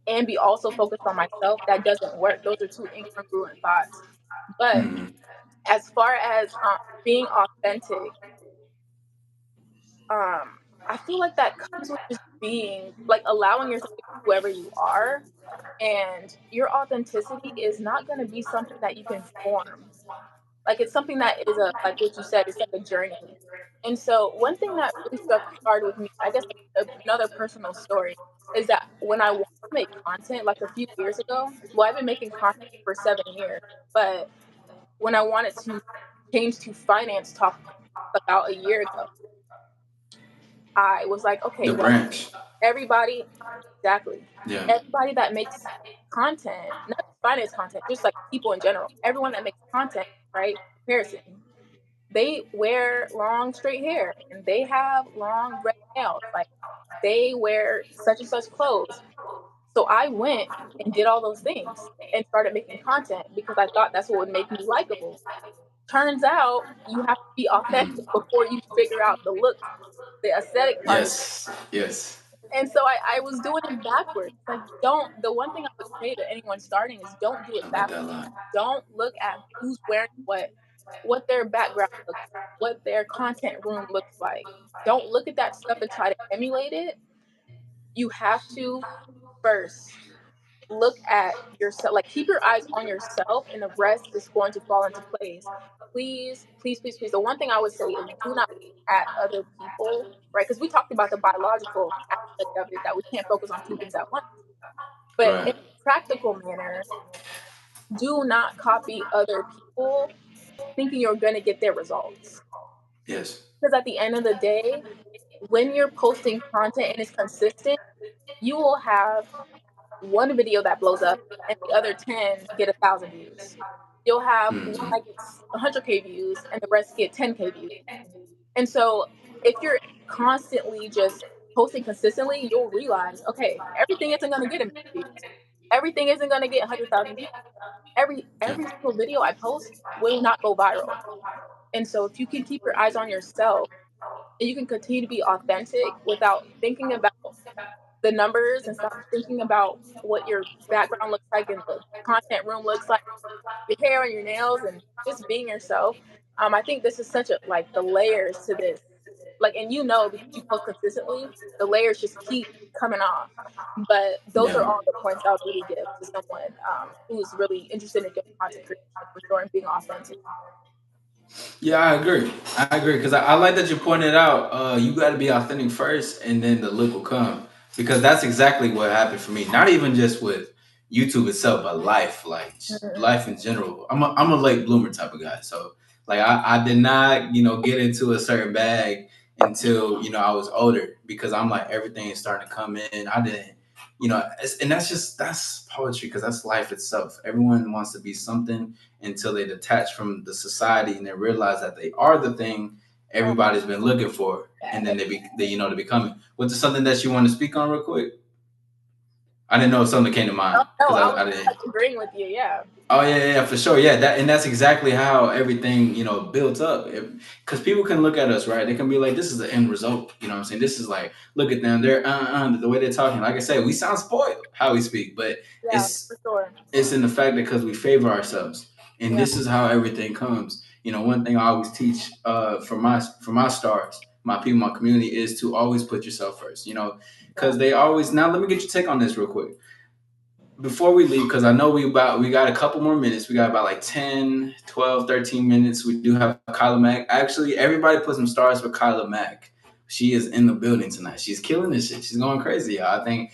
B: and be also focused on myself. That doesn't work. Those are two incongruent thoughts. But
A: Mm-hmm.
B: as far as being authentic, um, I feel like that comes with just being like allowing yourself to be whoever you are, and your authenticity is not going to be something that you can form. Like it's something that is a like what you said, it's like a journey. And so one thing that really struck hard with me, I guess another personal story, is that when I wanted to make content like a few years ago, well, I've been making content for 7 years, but when I wanted to change to finance talk about a year ago, I was like, okay,
A: The
B: well,
A: branch.
B: everybody, exactly,
A: Yeah.
B: everybody that makes content, not just finance content, just like people in general, everyone that makes content, right? Comparison. They wear long straight hair and they have long red nails. Like they wear such and such clothes. So I went and did all those things and started making content because I thought that's what would make me likable. Turns out you have to be authentic
A: Mm.
B: before you figure out the look, the aesthetic part of it.
A: Yes. Yes.
B: And so I was doing it backwards. Like, don't, the one thing I would say to anyone starting is don't do
A: I
B: it
A: like
B: backwards.
A: that a lot.
B: Don't look at who's wearing what their background looks like, what their content room looks like. Don't look at that stuff and try to emulate it. You have to first look at yourself, like keep your eyes on yourself, and the rest is going to fall into place. Please, please, please, please. The one thing I would say is do not look at other people, right? Because we talked about the biological aspect of it, that we can't focus on two things at once. But in
A: Right.
B: a practical manner, do not copy other people thinking you're going to get their results.
A: Yes.
B: Because at the end of the day, when you're posting content and it's consistent, you will have one video that blows up and the other 10 get 1,000 views. You'll have one
A: Hmm.
B: that gets 100K views and the rest get 10K views. And so if you're constantly just posting consistently, you'll realize, okay, everything isn't going to get a million views. Everything isn't going to get 100,000 views.
A: Yeah.
B: Every single video I post will not go viral. And so if you can keep your eyes on yourself and you can continue to be authentic without thinking about the numbers and stop thinking about what your background looks like and the content room looks like, your hair and your nails, and just being yourself. I think this is such a, like, the layers to this, like, and you know, because you post consistently, the layers just keep coming off. But those are
A: Yeah.
B: all the points I would really give to someone who's really interested in doing content creation for sure and being authentic.
A: Yeah, I agree. I agree because I like that you pointed out. You got to be authentic first, and then the look will come. Because that's exactly what happened for me. Not even just with YouTube itself, but life, like
B: Mhm.
A: life in general. I'm a late bloomer type of guy, so like I did not get into a certain bag until I was older because I'm like everything is starting to come in. I didn't. And that's poetry because that's life itself. Everyone wants to be something until they detach from the society and they realize that they are the thing
B: Oh,
A: everybody's been looking for, and then they become it. Was there something that you want to speak on real quick? I didn't know if something came to
B: no,
A: mind
B: no,
A: because
B: I was
A: I didn't.
B: just agreeing with you. Yeah.
A: Oh yeah, yeah, for sure. Yeah, that's exactly how everything built up. Because people can look at us, right? They can be like, "This is the end result." You know what I'm saying? This is like, look at them. They're the way they're talking. Like I said, we sound spoiled how we speak, but
B: Yeah,
A: it's
B: for sure.
A: it's in the fact that because we favor ourselves, and
B: Yeah.
A: this is how everything comes. One thing I always teach for my stars, my people, my community is to always put yourself first.
B: Yeah.
A: Because they always now. Let me get your take on this real quick before we leave, because I know we got a couple more minutes. We got about like 10, 12, 13 minutes. We do have Kyla Mack. Actually, everybody put some stars for Kyla Mack. She is in the building tonight. She's killing this shit. She's going crazy, y'all. I think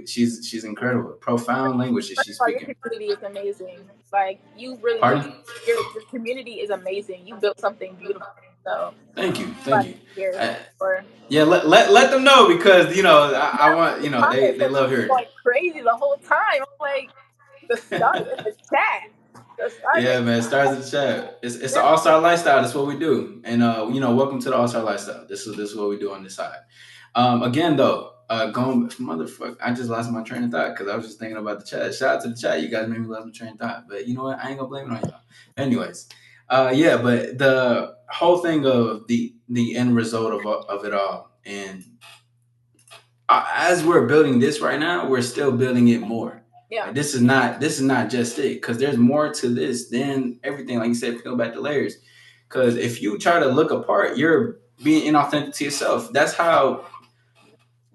A: she's incredible. Profound language that
B: First
A: she's
B: of all, your
A: speaking.
B: community is amazing. Like, you really do.
A: Pardon?
B: Your community is amazing. You built something beautiful. So
A: Thank you,
B: glad
A: thank
B: to
A: you.
B: hear.
A: Uh,
B: Or
A: yeah, let them know because I
B: yeah,
A: want
B: comments
A: they
B: have
A: love
B: been
A: hearing
B: going crazy the whole time. I'm like, the stars in
A: it.
B: the chat. The stars in
A: Yeah, man. Stars in the chat. It's
B: the
A: the
B: chat.
A: All Star lifestyle. That's what we do. And welcome to the All Star lifestyle. This is what we do on this side. Again though, going motherfucker, I just lost my train of thought because I was just thinking about the chat. Shout out to the chat. You guys made me lose my train of thought. But you know what? I ain't gonna blame it on y'all. Anyways, yeah. But the whole thing of the end result of it all, and as we're building this right now, we're still building it more.
B: Yeah.
A: Like, this is not just it because there's more to this than everything. Like you said, peel back the layers. Because if you try to look apart, you're being inauthentic to yourself. That's how.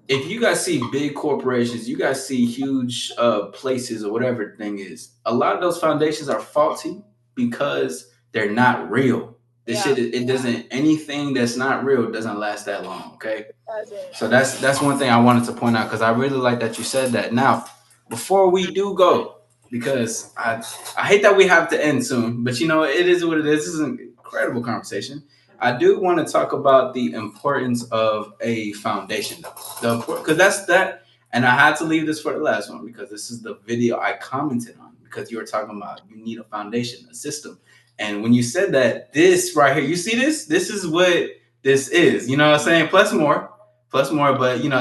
A: If you guys see big corporations, you guys see huge places or whatever the thing is. A lot of those foundations are faulty because they're not real. This
B: Yeah.
A: shit, it doesn't. Anything that's not real doesn't last that long. Okay.
B: Doesn't.
A: So that's one thing I wanted to point out because I really like that you said that. Now, before we do go, because I hate that we have to end soon, but it is what it is. This is an incredible conversation. I do want to talk about the importance of a foundation, though, because that's that. And I had to leave this for the last one because this is the video I commented on because you were talking about you need a foundation, a system. And when you said that, this right here, you see this? This is what this is. You know what I'm saying? Plus more, but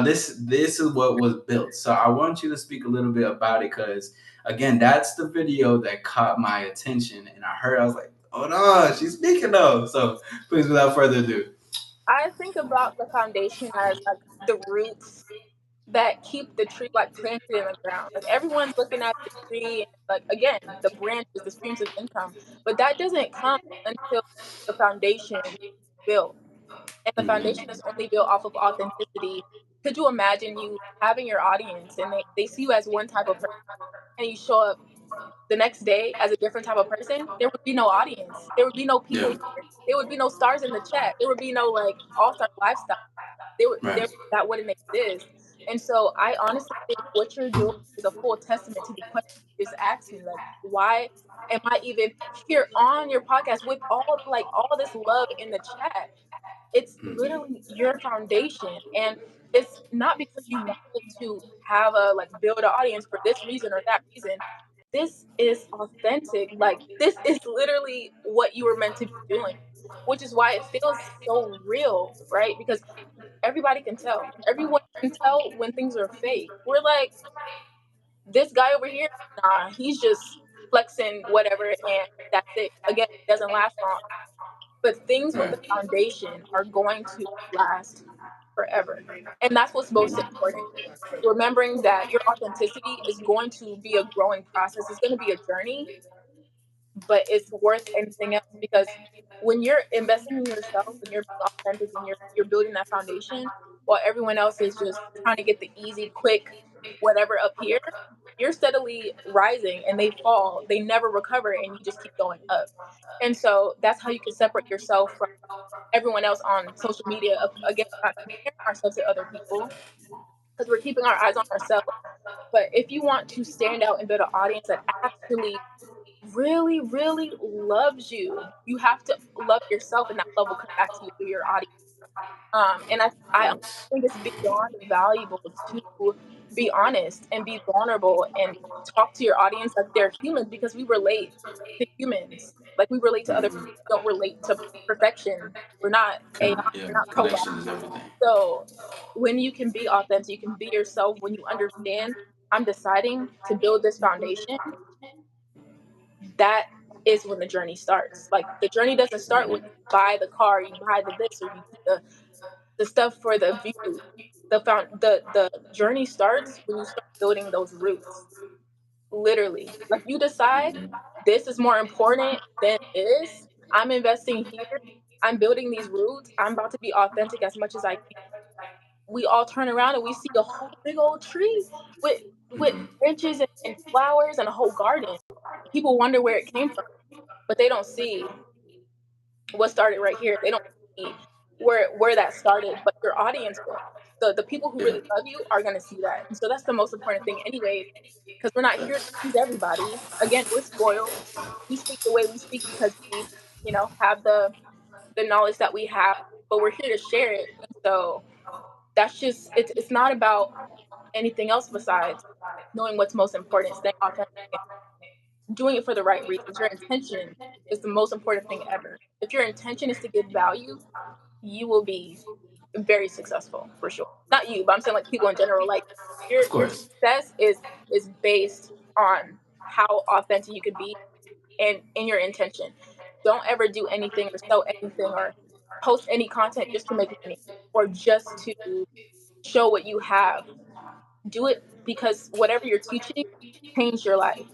A: this is what was built. So I want you to speak a little bit about it because again, that's the video that caught my attention, and I was like, oh no, she's speaking though. So please, without further ado.
B: I think about the foundation as like the roots that keep the tree like planted in the ground. Like everyone's looking at the tree and like again, the branches, the streams of income. But that doesn't come until the foundation is built. And the foundation is only built off of authenticity. Could you imagine you having your audience and they see you as one type of person and you show up the next day as a different type of person? There would be no audience. There would be no people
A: Yeah.
B: here. There would be no stars in the chat. There would be no like all-star lifestyle.
A: Right.
B: That wouldn't exist. And so I honestly think what you're doing is a full testament to the question you just asked me. Like, why am I even here on your podcast with all this love in the chat? It's literally your foundation. And it's not because you wanted to have a like build an audience for this reason or that reason. This is authentic. Like this is literally what you were meant to be doing, which is why it feels so real, right? Because everybody can tell. Everyone can tell when things are fake. We're like, this guy over here, nah, he's just flexing whatever, and that's it. Again, it doesn't last long. But things with
A: Right.
B: the foundation are going to last forever. And that's what's most important. Remembering that your authenticity is going to be a growing process, it's going to be a journey, but it's worth anything else because when you're investing in yourself and you're being authentic and you're building that foundation while everyone else is just trying to get the easy, quick, whatever up here, you're steadily rising and they fall. They never recover and you just keep going up. And so that's how you can separate yourself from everyone else on social media. Again, not comparing ourselves to other people because we're keeping our eyes on ourselves. But if you want to stand out and build an audience that actually really, really loves you, you have to love yourself, and that love will come back to you through your audience. And I
A: Facts.
B: think it's beyond valuable to be honest and be vulnerable and talk to your audience like they're humans because we relate to humans. Like we relate to other people. We don't relate to perfection. We're not AI.
A: Yeah.
B: We're not robots.
A: Connection is everything.
B: So when you can be authentic, you can be yourself. When you understand, I'm deciding to build this foundation, that is when the journey starts. Like the journey doesn't start when you buy the car, you buy the this, or you do the stuff for the view. The journey starts when you start building those roots. Literally, like you decide this is more important than this. I'm investing here. I'm building these roots. I'm about to be authentic as much as I can. We all turn around and we see a whole big old tree with branches and flowers and a whole garden. People wonder where it came from, but they don't see what started right here. They don't see where that started, but your audience will. The people who
A: Yeah.
B: really love you are going to see that. And so that's the most important thing anyway, because we're not here to
A: Facts.
B: please everybody. Again, we're spoiled. We speak the way we speak because we, have the knowledge that we have, but we're here to share it. And so that's just it's not about anything else besides knowing what's most important, staying authentic, doing it for the right reasons. Your intention is the most important thing ever. If your intention is to give value, you will be very successful for sure. Not you, but I'm saying like people in general. Like
A: Of
B: your
A: course.
B: success is based on how authentic you could be and in your intention. Don't ever do anything or sell anything or post any content just to make money or just to show what you have. Do it because whatever you're teaching changed your life.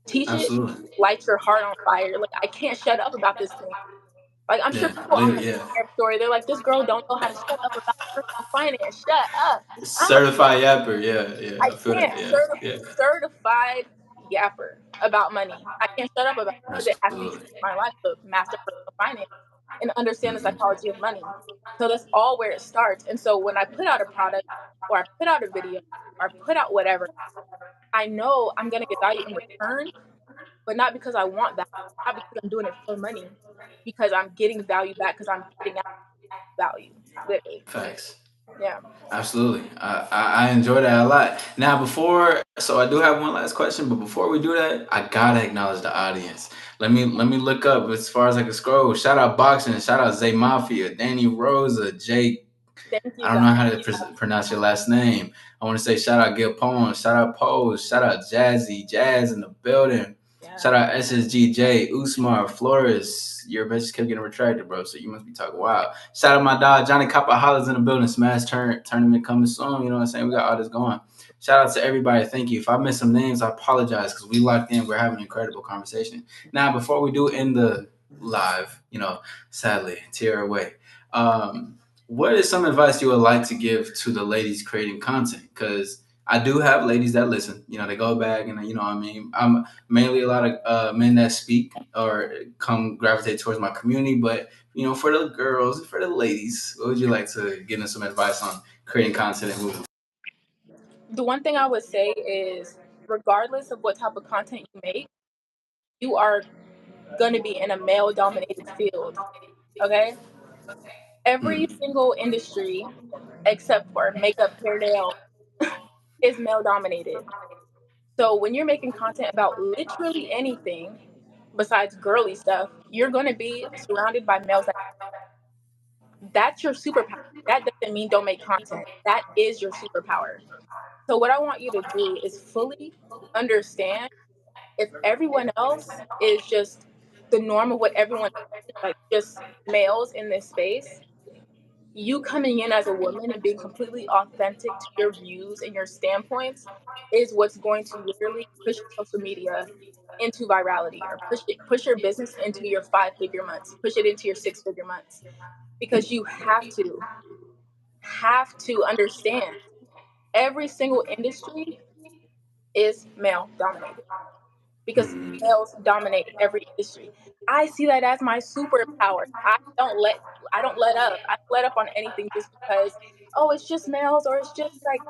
B: Teach it,
A: Absolutely.
B: light your heart on fire. Like I can't shut up about this thing. Like I'm sure
A: Yeah.
B: people on my
A: Yeah.
B: Instagram story, they're like, this girl don't know how to shut up about personal finance. Shut up. I'm like,
A: Certified yapper. Yeah. Yeah.
B: I
A: I feel
B: can't.
A: that. Yeah. Yeah.
B: Certified yapper about money. I can't shut up about it because it actually
A: Absolutely.
B: changed my life to master personal finance and understand the psychology of money. So that's all where it starts. And so when I put out a product or I put out a video or I put out whatever, I know I'm gonna get value in return, but not because I want that, not because I'm doing it for money, because I'm getting value back because I'm putting out value. Literally.
A: Facts.
B: Yeah.
A: Absolutely. I enjoy that a lot. Now, so I do have one last question, but before we do that, I gotta acknowledge the audience. Let me look up as far as I can scroll. Shout out Boxing, shout out Zay Mafia, Danny Rosa, Jake.
B: Thank
A: I
B: you
A: don't
B: guys.
A: know how to pronounce your last name. I want to say shout out Gil Pons, shout out Pose, shout out Jazzy, Jazz in the building. Shout out SSGJ, Usmar, Flores. Your message kept getting retracted, bro. So you must be talking wild. Shout out my dog Johnny Copperhollers in the building. Smash tournament coming soon. You know what I'm saying? We got all this going. Shout out to everybody. Thank you. If I missed some names, I apologize because we locked in. We're having an incredible conversation. Now, before we do end the live, sadly, tear away. What is some advice you would like to give to the ladies creating content? Because I do have ladies that listen. They go back and what I mean. I'm mainly a lot of men that speak or come gravitate towards my community. But for the girls, for the ladies, what would you like to give them some advice on creating content and moving?
B: The one thing I would say is, regardless of what type of content you make, you are going to be in a male dominated field. Okay? Every
A: Mm.
B: single industry, except for makeup, hair, nail, is male dominated. So when you're making content about literally anything besides girly stuff, you're going to be surrounded by males. That's your superpower. That doesn't mean don't make content. That is your superpower. So what I want you to do is fully understand, if everyone else is just the norm of what everyone is, like just males in this space, you coming in as a woman and being completely authentic to your views and your standpoints is what's going to literally push social media into virality, or push your business into your 5-figure months, push it into your 6-figure months, because you have to understand, every single industry is male dominated, because
A: Mm.
B: males dominate every industry. I see that as my superpower. I don't let up. I don't let up on anything just because, oh, it's just males, or it's just like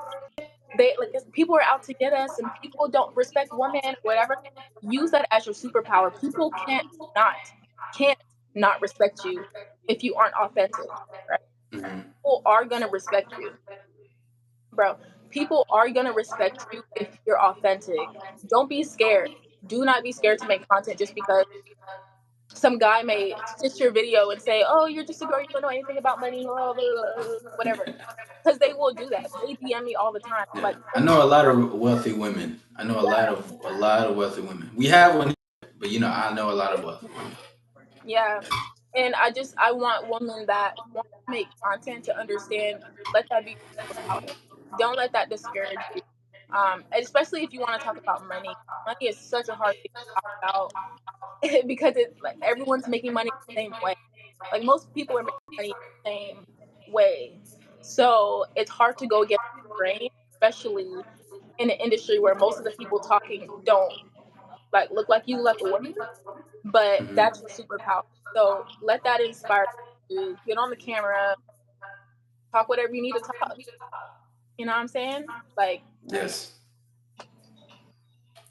B: people are out to get us and people don't respect women or whatever. Use that as your superpower. People can't not respect you if you aren't authentic, right?
A: Mm.
B: People are gonna respect you, bro. People are gonna respect you if you're authentic. Don't be scared. Do not be scared to make content just because some guy may stitch your video and say, "Oh, you're just a girl. You don't know anything about money." Blah, blah, blah, whatever. Because they will do that. They DM me all the time. I'm
A: Yeah,
B: like,
A: I know a lot of wealthy women. I know a lot of wealthy women. We have one, but I know a lot of wealthy women.
B: yeah. And I want women that want to make content to understand. Let that be your superpower. Don't let that discourage you. Especially if you want to talk about money. Money is such a hard thing to talk about because it's like everyone's making money the same way. Like most people are making money the same way. So it's hard to go against the grain, especially in an industry where most of the people talking don't like look like you, like a woman, but
A: Hmm.
B: that's your superpower. So let that inspire you to get on the camera, talk whatever you need to talk. You know what I'm saying? Like,
A: Yes.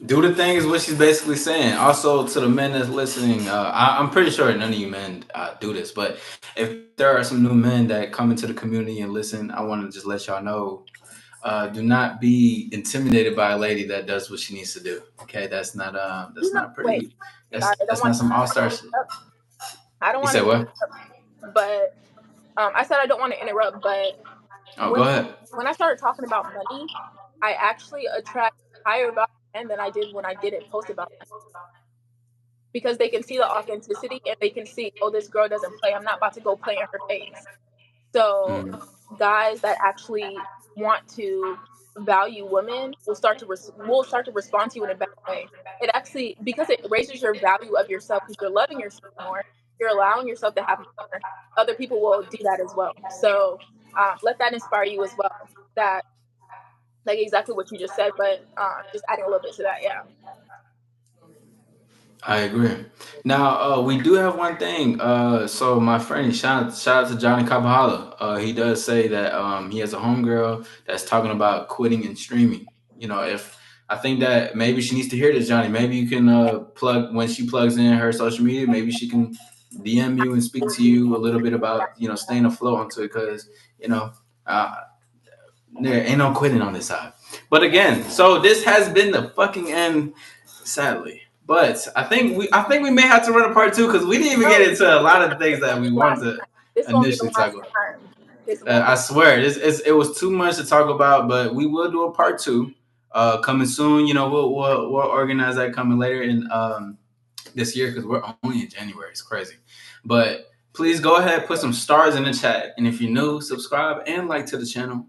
A: Do the thing is what she's basically saying. Also, to the men that's listening, I'm pretty sure none of you men do this, but if there are some new men that come into the community and listen, I want to just let y'all know: do not be intimidated by a lady that does what she needs to do. Okay, that's not
B: wait,
A: pretty.
B: sorry, I don't
A: That's
B: want
A: not some all star shit.
B: to, I don't
A: You
B: want
A: said
B: to,
A: what?
B: but I said I don't want to interrupt, but
A: Oh, go
B: when
A: ahead.
B: when I started talking about money, I actually attract higher value men than I did when I didn't post about money, because they can see the authenticity and they can see, oh, this girl doesn't play. I'm not about to go play in her face. So
A: Mm.
B: guys that actually want to value women will start to respond to you in a better way. It actually, because it raises your value of yourself, because you're loving yourself more, you're allowing yourself to have more. Other people will do that as well. So let that inspire you as well. That, like, exactly what you just said, but just adding a little bit to that. Yeah.
A: I agree. Now, we do have one thing. So my friend, shout out to Johnny Capahala. He does say that he has a homegirl that's talking about quitting and streaming. If I think that maybe she needs to hear this, Johnny. Maybe you can plug when she plugs in her social media. Maybe she can DM you and speak to you a little bit about staying afloat onto it because you know uh, there ain't no quitting on this side. But again, so this has been the fucking end, sadly. But I think we may have to run a part two because we didn't even get
B: Oh,
A: into a lot of things that we wanted
B: last
A: to
B: time. This won't be the
A: initially talk
B: last
A: about.
B: time. This won't be.
A: I swear, it was too much to talk about, but we will do a part two. coming soon. We'll organize that coming later in this year because we're only in January. It's crazy, but please go ahead, put some stars in the chat, and if you're new, subscribe and like to the channel.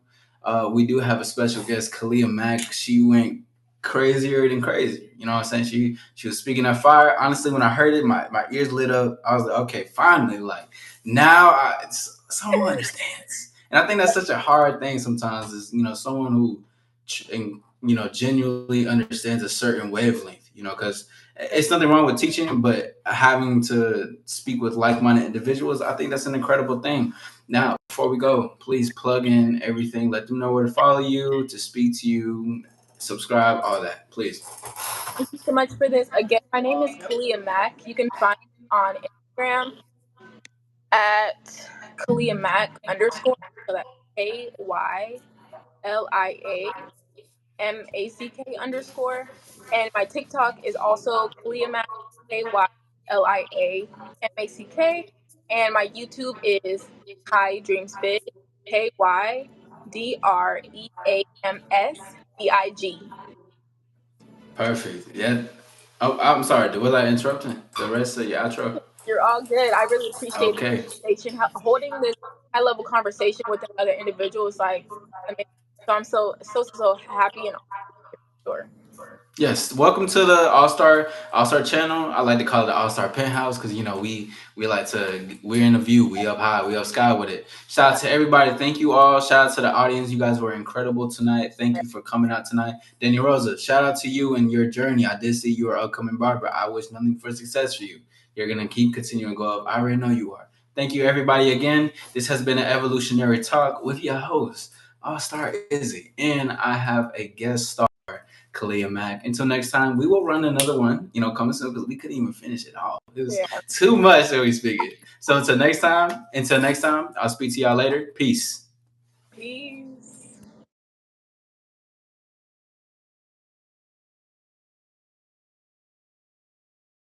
A: We do have a special guest, Kalia Mack. She went crazier than crazy. You know what I'm saying? She was speaking that fire. Honestly, when I heard it, my ears lit up. I was like, okay, finally, like now someone understands. And I think that's such a hard thing sometimes is, someone who, genuinely understands a certain wavelength, because it's nothing wrong with teaching, but having to speak with like-minded individuals, I think that's an incredible thing. Now, before we go, please plug in everything. Let them know where to follow you, to speak to you, subscribe, all that, please.
B: Thank you so much for this. Again, my name is Kalia Mack. You can find me on Instagram at Kalia Mack _. So that's KYLIAMACK _. And my TikTok is also Kalia Mack, KYLIAMACK. And my YouTube is kydreamsbig, KYDREAMSBIG.
A: Perfect. Yeah. Oh, I'm sorry. Was I interrupting the rest of your outro?
B: You're all good. I really appreciate
A: Okay.
B: the conversation. Holding this high level conversation with another individual is like amazing. So I'm so happy and sure.
A: Yes, welcome to the All Star channel. I like to call it the All Star Penthouse because we like to we're in the view, we up high, we up sky with it. Shout out to everybody, thank you all. Shout out to the audience, you guys were incredible tonight. Thank you for coming out tonight. Danny Rosa, shout out to you and your journey. I did see you are upcoming barber. I wish nothing for success for you. You're gonna keep continuing to go up. I already know you are. Thank you everybody again. This has been an Evolutionary Talk with your host, All Star Izzy, and I have a guest star, Kalia Mack. Until next time, we will run another one, coming soon because we couldn't even finish it all. It was too much that we speak it. So until next time, I'll speak to y'all later. Peace.
B: Peace.